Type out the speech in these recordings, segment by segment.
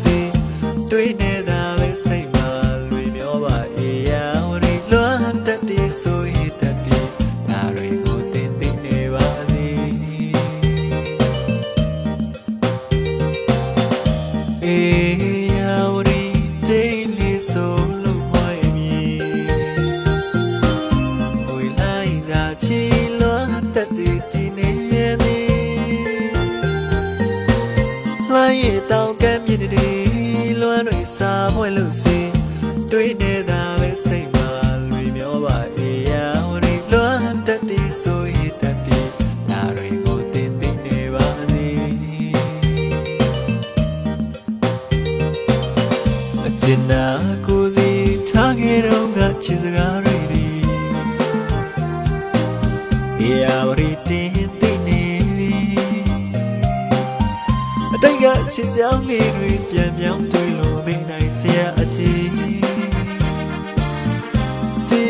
စီတွေးနေတာပဲစိတ်မှာလွေမျောပါအေးရာဝရီလွမ်းတတ်တီဆိုရတတ်တီဒါတွေကိုတင်သိနေပါသည်အေးရာဝရီတိတ်လေးဆိုလို့ဝိုင်းမြည်ဝေလိုက်သာချီလွမ်းတတ်တီဒီနေရဲ့လိုက်ရတောင်းကမ်းမြစ်တွေလွမ်းတွေစားပွဲလို့စီတွေးနေတာပဲစိတ်မှာလွေမျောပါအေးရာဝရီလွမ်းတတ်တီဆိုရတတ်တီဒါတွေကိုတင်သိနေပါသည်အကျဉ်းနာကိုစီထားခဲ့တော့ကချစ်စကားတွေသည်အေးရာဝရီတင်သိနေအတိတ်ကချစ်ကြောင်းလေးတွေပြန်ပြောင်းတွေ့လို့မင်းနိုင်စရာအတီးစီ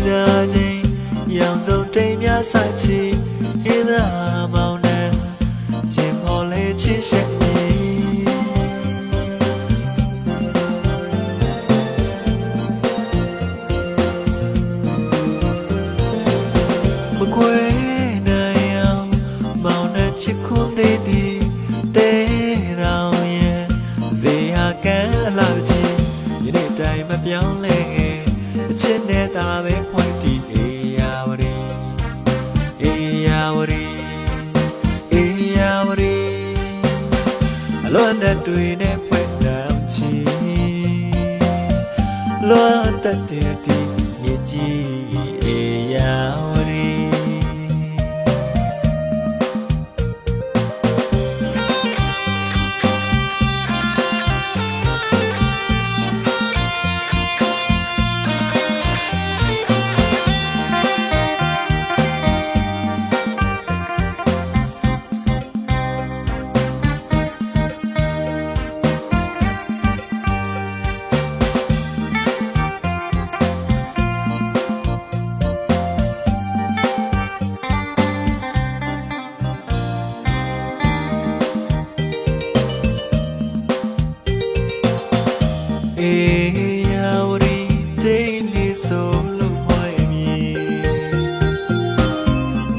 စားခြင်းရောင်စုံတိမ်များဆိုင်ချီဟင်းသာမောင်နှံခြင်းပေါ်လေချစ်ရှက်မခွေနိုင်အောင်မောင်နှံချစ်ခွန်းသေးသည်တဲတော်ရဲ့ဇေဟာကံအလားချင်းဒီနေ့တိုင်းမပြောင်းလဲအချစ်နဲ့တာပဲဖွင့်တီးအေးရာဝရီအေးရာဝရီအေးရာဝရီအလွန်တဲ့တွေနဲ့ဖွင့်တောင်ချီလွန်တဲ့တီမြည်ကြီးအေးရာဝရီအေးရာဝရီတိတ်လေးဆိုလို့ဝိုင်းမြည်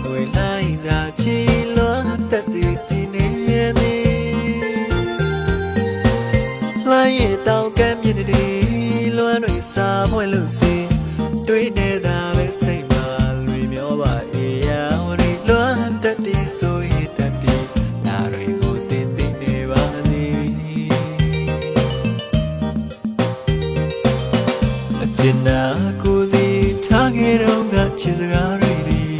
ဝေလိုက်သာချီလွမ်းတတ်တီဒီနေရဲ့လိုက်ရတောင်းကမ်းမြစ်တွေလွမ်းတွေစားပွဲလို့စီတွေးနေတာပဲစိတ်မှာလွေမျောပါအေးရာဝရီလွမ်းတတ်တီဆိုရတတ်တီဒါတွေကိုတင်သိနေပါသည်ကျင်နာကိုစီထားခဲ့တော့ကချစ်စကားတွေသည်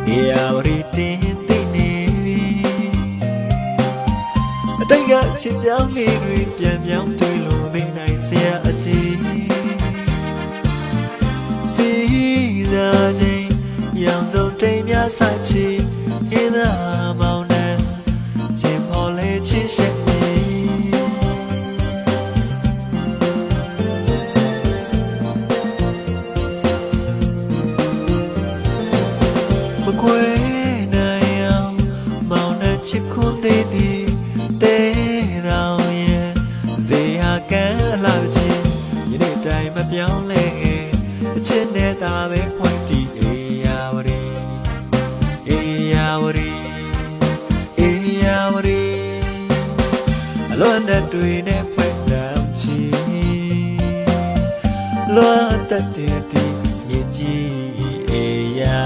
အေးရာဝရီတင်သိနေအတိတ်ကချစ်ကြောင်းလေးတွေပြန်ပြောင်းတွေ့လို့မင်းနိုင်စရာအတီးစီစားခြင်းရောင်စုံတိမ်များဆိုင်ချီဟင်းသာမောင်နှံခြင်းပေါ်လေချစ်ရှက်မခွေနိုင်အောင်မောင်နှံချစ်ခွန်းသေးသည်တဲတော်ရဲ့ဇေဟာကံအလားချင်းဒီနေ့တိုင်းမပြောင်းလဲအချစ်နဲ့တာပဲဖွင့်တီးအေးရာဝရီအေးရာဝရီအေးရာဝရီအလွန်တဲ့တွေနဲ့ဖွင့်တောင်ချီလွန်တတ်တဲ့ဒီမြည်ကြီးအေးရာ